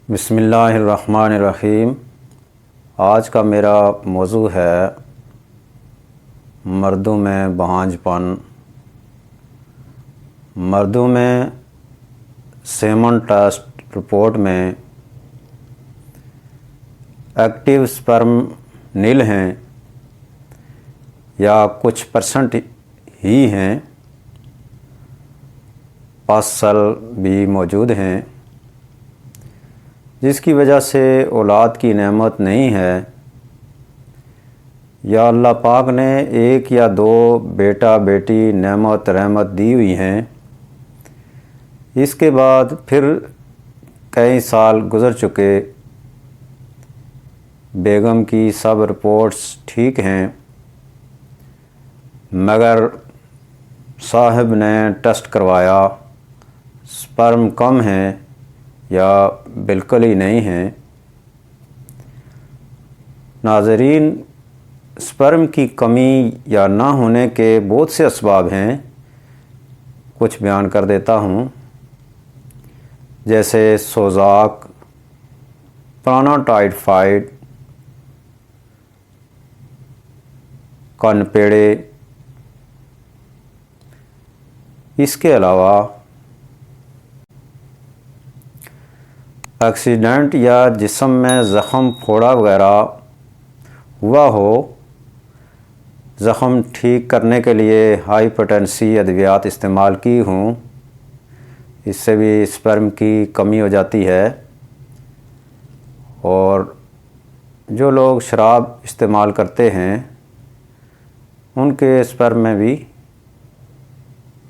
बिस्मिल्लाहिर्रहमानिर्रहीम। आज का मेरा मौजू है मर्दों में बहांजपन। मर्दों में सेमन टेस्ट रिपोर्ट में एक्टिव स्पर्म नील हैं या कुछ परसेंट ही हैं, पासल भी मौजूद हैं, जिसकी वजह से औलाद की नेमत नहीं है या अल्लाह पाक ने एक या दो बेटा बेटी नेमत रहमत दी हुई हैं। इसके बाद फिर कई साल गुज़र चुके, बेगम की सब रिपोर्ट्स ठीक हैं, मगर साहब ने टेस्ट करवाया, स्पर्म कम है या बिल्कुल ही नहीं है। नाज़रीन, स्पर्म की कमी या ना होने के बहुत से असबाब हैं, कुछ बयान कर देता हूँ। जैसे सोजाक, पुराना टाइफाइड, कनपेड़े। इसके अलावा एक्सीडेंट या जिस्म में ज़ख़म फोड़ा वगैरह हुआ हो। ज़ख़म ठीक करने के लिए हाइपरटेंसी अद्वियात इस्तेमाल की हूँ, इससे भी स्पर्म की कमी हो जाती है। और जो लोग शराब इस्तेमाल करते हैं उनके स्पर्म में भी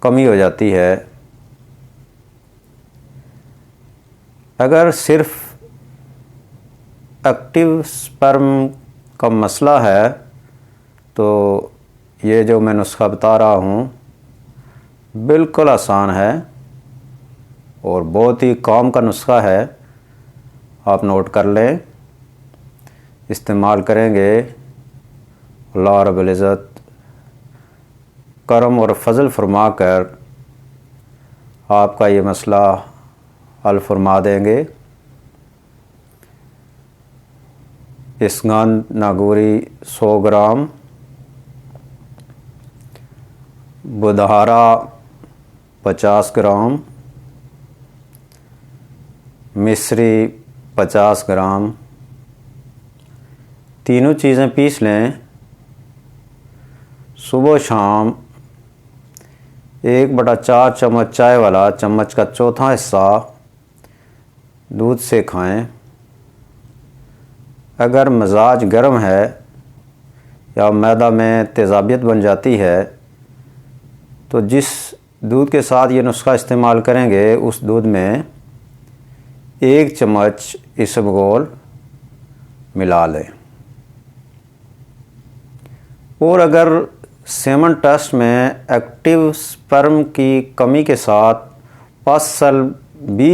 कमी हो जाती है। अगर सिर्फ एक्टिव स्पर्म का मसला है तो ये जो मैं नुस्खा बता रहा हूँ बिल्कुल आसान है और बहुत ही काम का नुस्खा है। आप नोट कर लें, इस्तेमाल करेंगे, अल्लाह रब्बुल इज़्ज़त करम और फजल फरमा कर आपका ये मसला हल फरमा देंगे। इसगंध नागौरी 100 ग्राम, बुधारा 50 ग्राम, मिश्री 50 ग्राम, तीनों चीज़ें पीस लें। सुबह शाम 1/4 चम्मच चाय वाला चम्मच का चौथा हिस्सा दूध से खाएं। अगर मिजाज गर्म है या मैदा में तेज़ाबियत बन जाती है तो जिस दूध के साथ ये नुस्खा इस्तेमाल करेंगे उस दूध में 1 चम्मच इसबगोल मिला लें। और अगर सेमन टेस्ट में एक्टिव स्पर्म की कमी के साथ पासल भी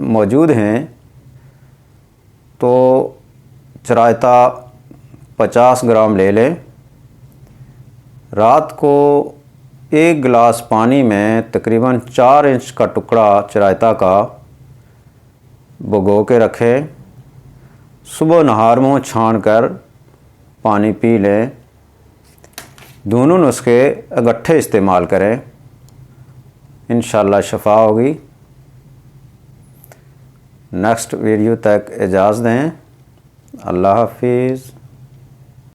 मौजूद हैं तो चरायता 50 ग्राम ले लें। रात को 1 गिलास पानी में तकरीबन 4 इंच का टुकड़ा चरायता का भिगो के रखें। सुबह नहार मुँह छान कर पानी पी लें। दोनों नुस्खे इकट्ठे इस्तेमाल करें, इंशाअल्लाह शफा होगी। नेक्स्ट वीडियो तक इजाज़त दें। अल्लाह हाफिज़।